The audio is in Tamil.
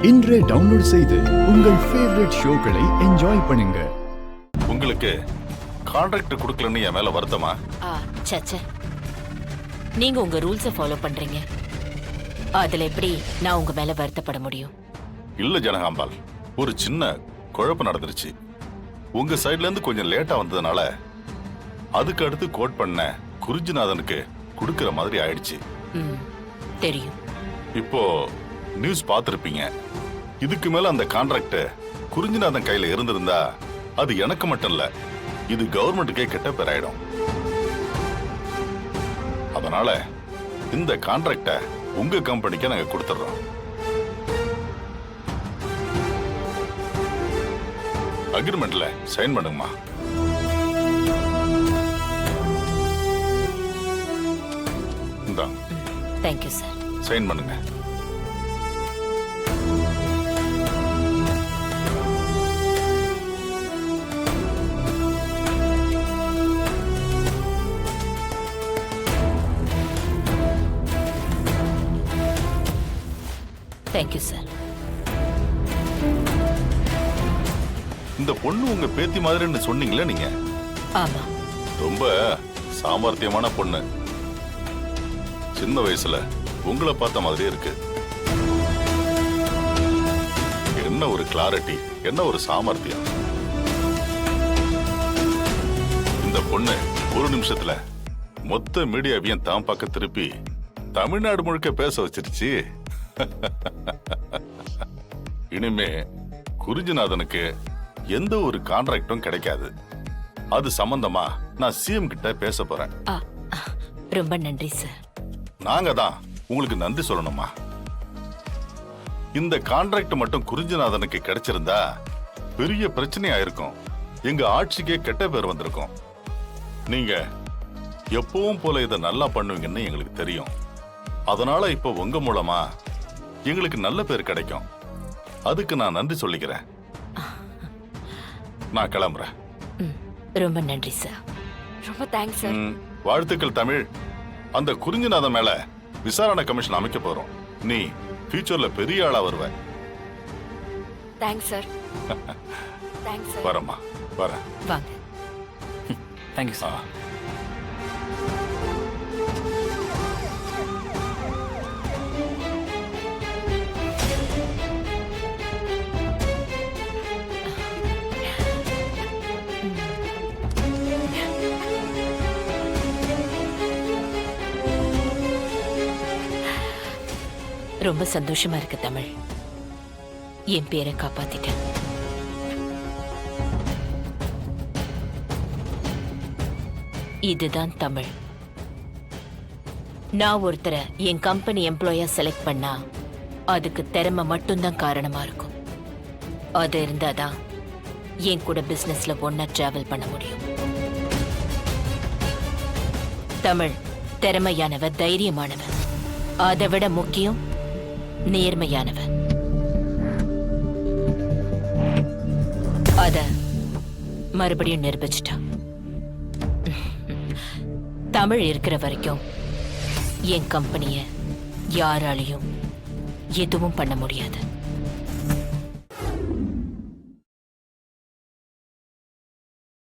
இன்றே டவுன்லோட் செய்து உங்கள் ஃபேவரட் ஷோக்களை என்ஜாய் பண்ணுங்க. உங்களுக்கு கான்ட்ராக்ட் கொடுக்கலன்னு என் மேல வருத்தமா? சச்ச, நீங்க உங்க ரூல்ஸை ஃபாலோ பண்றீங்க, அதுல எப்படி நான் உங்க மேல வருத்தப்பட முடியும்? இல்ல ஜனகாம்பால், ஒரு சின்ன குழப்பம் நடந்துருச்சு. உங்க சைட்ல இருந்து கொஞ்சம் லேட்டா வந்ததுனால அதுக்கு அடுத்து கோட் பண்ண குறிஞ்சிநாதனுக்கு கொடுக்கிற மாதிரி ஆயிடுச்சு. தெரியும். இப்போ நியூஸ் பார்த்திருப்பீங்க. இதுக்கு மேல அந்த கான்ட்ராக்ட் குறிஞ்சிநாதன் கையில இருந்திருந்தா அது எனக்கு மட்டும் இல்ல, இது கவர்மெண்ட்டுக்கே கெட்ட பேராயிடும். அதனால இந்த கான்ட்ராக்ட உங்க கம்பெனிக்கு நாங்க கொடுத்துறோம். அக்ரிமெண்ட்ல சைன் பண்ணுங்கம்மா. இந்தாங்க. Thank you sir. சைன் பண்ணுங்க. Thank you sir. இந்த பொண்ணு உங்க பேத்தி மாதிரின்னு சொன்னீங்களே நீங்க? ஆமா. ரொம்ப சாமர்த்தியமான பொண்ணு. சின்ன வயசுல உங்களை பார்த்த மாதிரியே இருக்கு. என்ன ஒரு கிளாரிட்டி, என்ன ஒரு சாமர்த்தியம். இந்த பொண்ணு ஒரு நிமிஷத்துல மொத்த மீடியாவையும் தான் பக்கம் திருப்பி தமிழ்நாடு முழுக்க பேச வச்சிருச்சு. இனிமே குறிஞ்சிநாதனுக்கு எந்த ஒரு கான்ட்ராக்டும் கிடைக்காது. அது சம்பந்தமா நான் சிஎம் கிட்ட பேச போறேன். ரொம்ப நன்றி சார். நாங்க தான் உங்களுக்கு நன்றி சொல்லணுமா? இந்த கான்ட்ராக்ட் மட்டும் குறிஞ்சிநாதனுக்கு கிடைச்சிருந்தா பெரிய பிரச்சனையா இருக்கும். எங்க ஆட்சிக்கே கெட்ட பேர் வந்திருக்கும். நீங்க எப்பவும் போல இதை நல்லா பண்ணுவீங்கன்னு எங்களுக்கு தெரியும். அதனால இப்ப உங்க மூலமா எங்களுக்கு நல்ல பேர் கிடைக்கும். அதுக்கு நான் நன்றி சொல்லிக்கிறேன். நான் கிளம்புறேன். ரொம்ப நன்றி சார். ரொம்ப தேங்க்ஸ் சார். வாழ்த்துக்கள் தமிழ். அந்த குறிஞ்சிநாதன் மேல விசாரணை கமிஷன் அமைக்க போறோம். நீ ஃபியூச்சர்ல பெரிய ஆளா வருவ. Thanks sir. Thanks sir. வரமா வரேன். வாங்க. Thank you sir. ரொம்ப சந்தோஷமா இருக்கு தமிழ். என் பேரை காப்பாத்திட்டேன். இதுதான் தமிழ். நான் ஒருத்தரை என் கம்பெனி எம்ப்ளாயா செலக்ட் பண்ணா அதுக்கு திறமை மட்டும்தான் காரணமா இருக்கும். அது இருந்தாதான் என் கூட பிசினஸ்ல ஒன்னா டிராவல் பண்ண முடியும். தமிழ் திறமையானவ, தைரியமானவ, அதை விட முக்கியம் நேர்மையானவன். அத மறுபடியும் நிரூபிச்சிட்டான். தமிழ் இருக்கிற வரைக்கும் என் கம்பெனிய யாராலையும் எதுவும் பண்ண முடியாது.